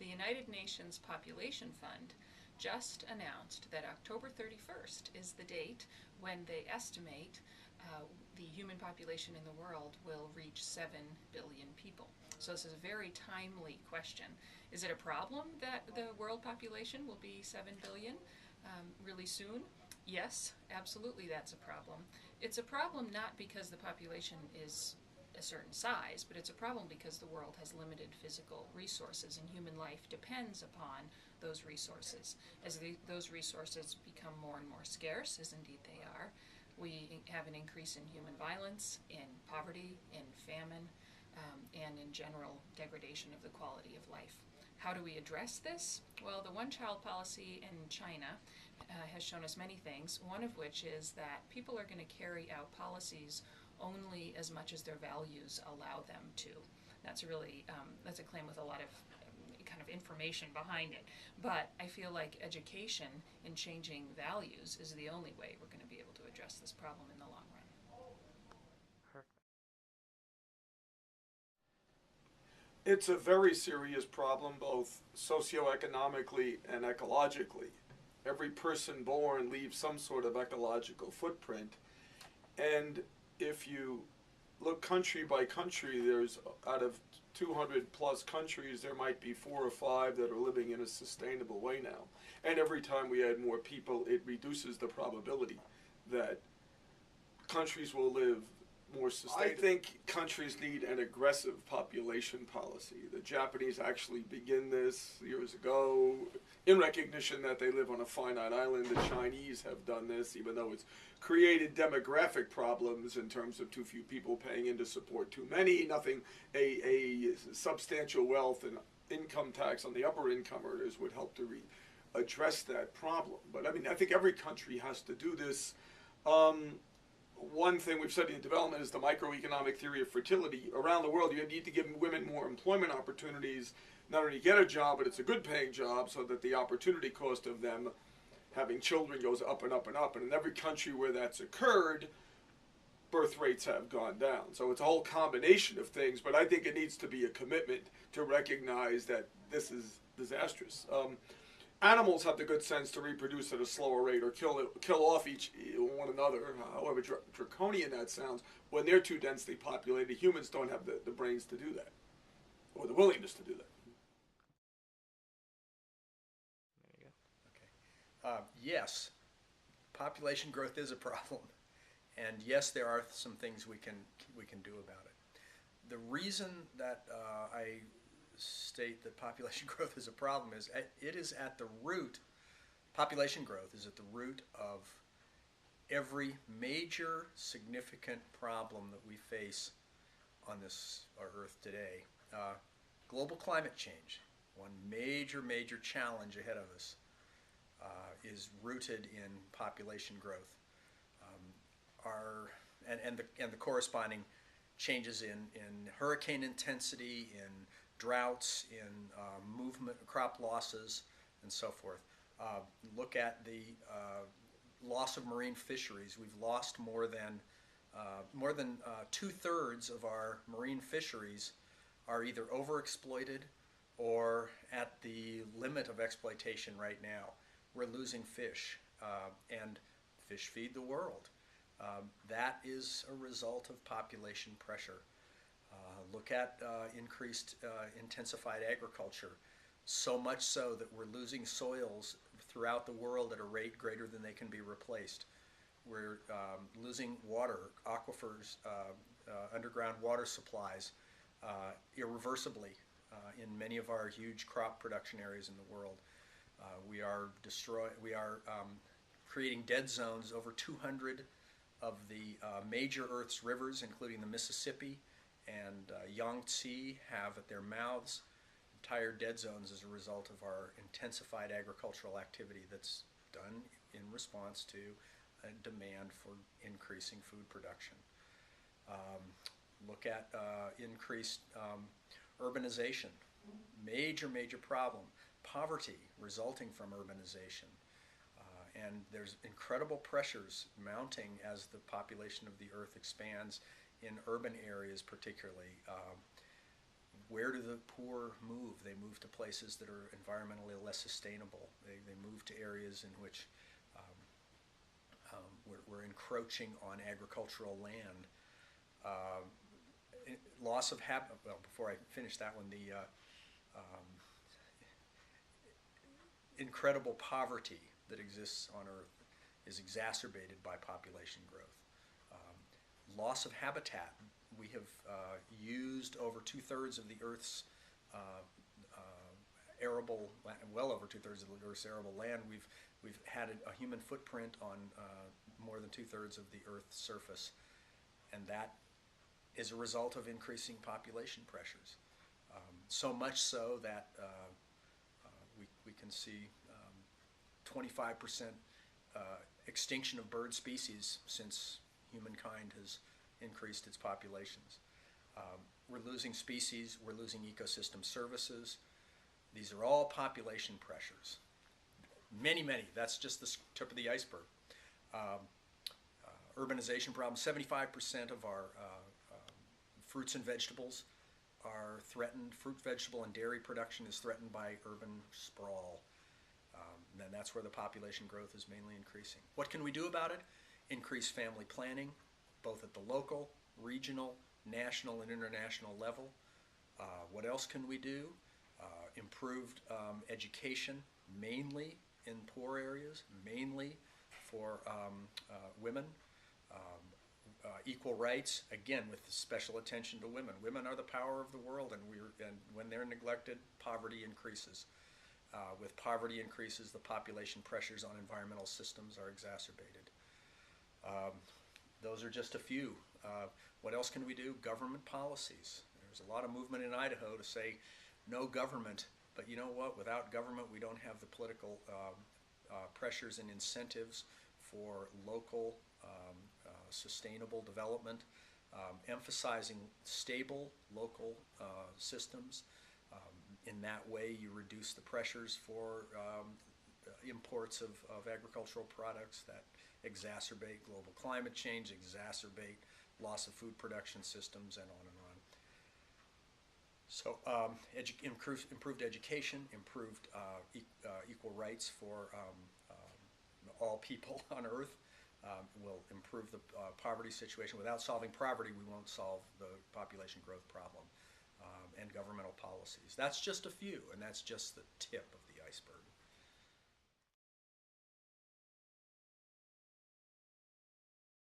The United Nations Population Fund just announced that October 31st is the date when they estimate the human population in the world will reach 7 billion people. So this is a very timely question. Is it a problem that the world population will be 7 billion really soon? Yes, absolutely that's a problem. It's a problem not because the population is a certain size, but it's a problem because the world has limited physical resources and human life depends upon those resources. As those resources become more and more scarce, as indeed they are, we have an increase in human violence, in poverty, in famine, and in general degradation of the quality of life. How do we address this? Well, the one-child policy in China has shown us many things, one of which is that people are going to carry out policies only as much as their values allow them to. That's really, that's a claim with a lot of kind of information behind it. But I feel like education in changing values is the only way we're going to be able to address this problem in the long run. It's a very serious problem, both socioeconomically and ecologically. Every person born leaves some sort of ecological footprint. And if you look country by country, there's out of 200 plus countries, there might be 4 or 5 that are living in a sustainable way now. And every time we add more people, it reduces the probability that countries will live more sustainable. I think countries need an aggressive population policy. The Japanese actually began this years ago in recognition that they live on a finite island. The Chinese have done this, even though it's created demographic problems in terms of too few people paying in to support too many, nothing, a substantial wealth and income tax on the upper income earners would help to address that problem. But I mean, I think every country has to do this. One thing we've studied in development is the microeconomic theory of fertility. Around the world, you need to give women more employment opportunities, not only get a job, but it's a good paying job, so that the opportunity cost of them having children goes up and up and up. And in every country where that's occurred, birth rates have gone down. So it's a whole combination of things, but I think it needs to be a commitment to recognize that this is disastrous. Animals have the good sense to reproduce at a slower rate or kill off one another, however draconian that sounds, when they're too densely populated. Humans don't have the brains to do that, or the willingness to do that. There you go. Okay. Yes, population growth is a problem, and yes, there are some things we can do about it. The reason that I state that population growth is a problem is it is at the root, population growth is at the root of every major significant problem that we face on this our Earth today. Global climate change, one major challenge ahead of us, is rooted in population growth. And the corresponding changes in hurricane intensity, in droughts, in movement, crop losses, and so forth. Look at the loss of marine fisheries. We've lost more than 2/3 of our marine fisheries are either overexploited or at the limit of exploitation right now. We're losing fish, and fish feed the world. That is a result of population pressure. Look at increased intensified agriculture, so much so that we're losing soils throughout the world at a rate greater than they can be replaced. We're losing water, aquifers, underground water supplies irreversibly in many of our huge crop production areas in the world. We are creating dead zones. Over 200 of the major Earth's rivers, including the Mississippi and Yangtze, have at their mouths entire dead zones as a result of our intensified agricultural activity that's done in response to a demand for increasing food production. Look at increased urbanization, major problem. Poverty resulting from urbanization. And there's incredible pressures mounting as the population of the Earth expands in urban areas particularly. Where do the poor move? They move to places that are environmentally less sustainable. They move to areas in which we're encroaching on agricultural land. Loss of habitat. Well, before I finish that one, the incredible poverty that exists on Earth is exacerbated by population growth. Loss of habitat. We have used over 2/3 of the Earth's arable, well over 2/3 of the Earth's arable land. We've had a human footprint on more than 2/3 of the Earth's surface, and that is a result of increasing population pressures. So much so that we can see 25% extinction of bird species since humankind has increased its populations. We're losing species, we're losing ecosystem services. These are all population pressures. Many, many. That's just the tip of the iceberg. Urbanization problem. 75% of our fruits and vegetables are threatened. Fruit, vegetable, and dairy production is threatened by urban sprawl. And that's where the population growth is mainly increasing. What can we do about it? Increase family planning, both at the local, regional, national, and international level. What else can we do? Improved education, mainly in poor areas, mainly for women. Equal rights, again, with special attention to women. Women are the power of the world, and when they're neglected, poverty increases. With poverty increases, the population pressures on environmental systems are exacerbated. Those are just a few. What else can we do? Government policies. There's a lot of movement in Idaho to say no government, but you know what? Without government, we don't have the political pressures and incentives for local sustainable development, emphasizing stable local systems. In that way, you reduce the pressures for imports of agricultural products that exacerbate global climate change, exacerbate loss of food production systems, and on and on. So improved education, improved equal rights for all people on Earth will improve the poverty situation. Without solving poverty, we won't solve the population growth problem. And governmental policies. That's just a few, and that's just the tip of the iceberg.